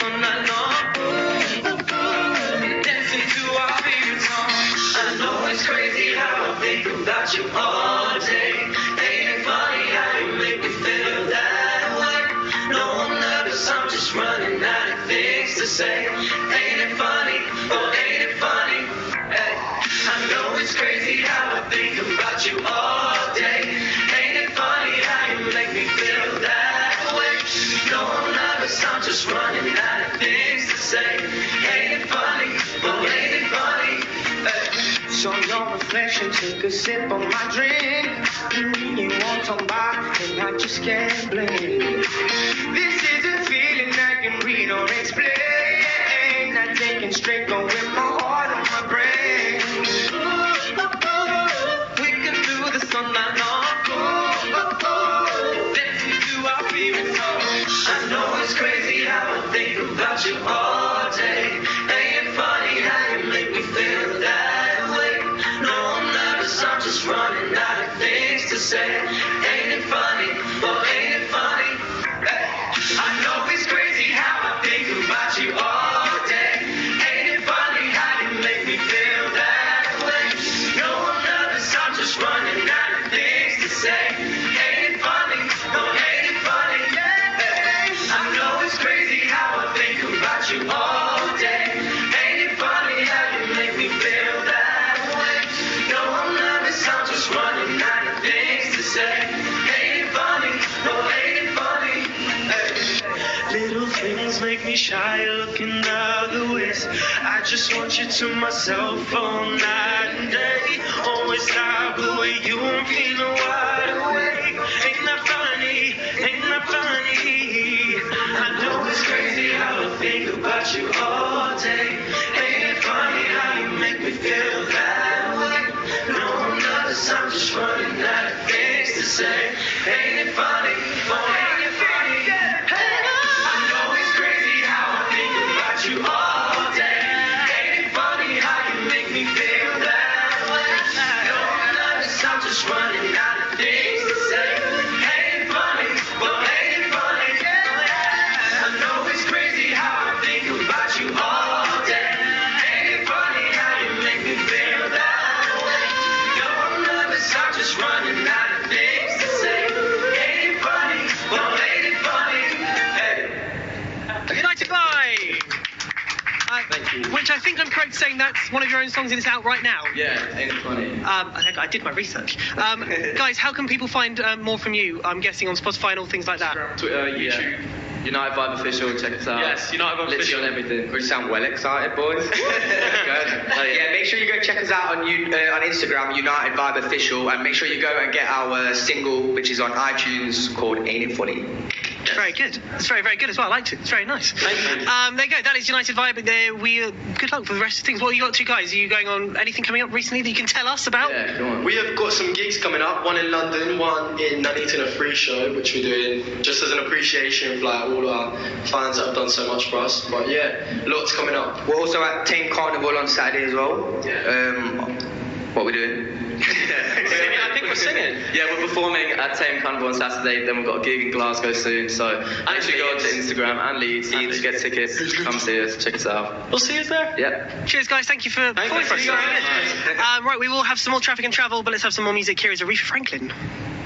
night long, dancing to our favorite song. I know it's crazy how I think about you all day. Ain't it funny how you make me feel that way? No, I'm nervous, I'm just running out of things to say. Ain't it funny? Oh, ain't it funny? Hey, I know it's crazy how I think about you all day. Ain't it funny how you make me feel that way? No, I'm nervous, I'm just running out of things to say. Ain't it funny? Oh, ain't it funny? Hey. So your reflection took a sip on my drink. You walked on by and I just can't blink. This is a feeling I can read or explain. Not taking straight, going with my heart and my brain. We can do the sunlight long. Dancing to our favorite song. I know it's crazy how I think about you all day. Ain't it funny how you make me feel that way? No, I'm nervous, I'm just running out of things to say. Ain't it funny? Oh, ain't it funny? Hey. I know it's crazy how I think about you all day. Ain't it funny how you make me feel that way? No, I'm nervous, I'm just running out of things to say. Ain't it funny? Oh, ain't it funny? Hey. I know it's crazy how I think about you all day. Ain't it funny how you make me feel that way? No, I'm nervous, I'm just running out of things to say. Ain't it funny? Oh, ain't it funny? Hey. Little things make me shy looking the other ways. I just want you to myself all night and day. Always style the way you I'm feeling wide awake. Ain't that funny? Ain't that funny? I know it's crazy how I think about you all day. Ain't it funny how you make me feel that way? No, I'm nervous, I'm just running out of things to say. Ain't it funny? Oh, ain't it funny? Hey, I know it's crazy how I think about you all day. Ain't it funny how you make me feel that way? No, I'm nervous, I'm just running out of things to say. Ain't it funny? Oh, ain't it funny? I know it's crazy how I think about you all day. Ain't it funny how you make me feel that way? No, I'm nervous, I'm just running out of things to say. Ain't it funny? Oh, ain't it funny? Hey. United by! Thank you. Which I think I'm correct in saying that's one of your own songs and it's out right now. Yeah, ain't it funny? I did my research. Guys, how can people find more from you? I'm guessing on Spotify and all things like that. Twitter, YouTube. United Vibe Official, check us out. Yes, United Vibe Official. Literally on everything. We sound well excited, boys. Yeah, make sure you go check us out on Instagram, United Vibe Official, and make sure you go and get our single, which is on iTunes, called Ain't It Funny. It's very good. It's very, very good as well. I liked it. It's very nice. Thank you. There you go. That is United Vibe. Good luck for the rest of things. What you got to, guys? Are you going on anything coming up recently that you can tell us about? Yeah, go on. We have got some gigs coming up, one in London, one in Nuneaton, a free show, which we're doing just as an appreciation for like all our fans that have done so much for us. But yeah, lots coming up. We're also at Tame Carnival on Saturday as well. Yeah. What are we doing? I think we're singing. Yeah, we're performing at Tame Carnival on Saturday, then we've got a gig in Glasgow soon, so make sure you go onto Instagram and Leeds to get tickets, come see us, check us out. We'll see you there. Yep. Cheers, guys. Thank you for performing for us. Right, we will have some more traffic and travel, but let's have some more music. Here is Aretha Franklin.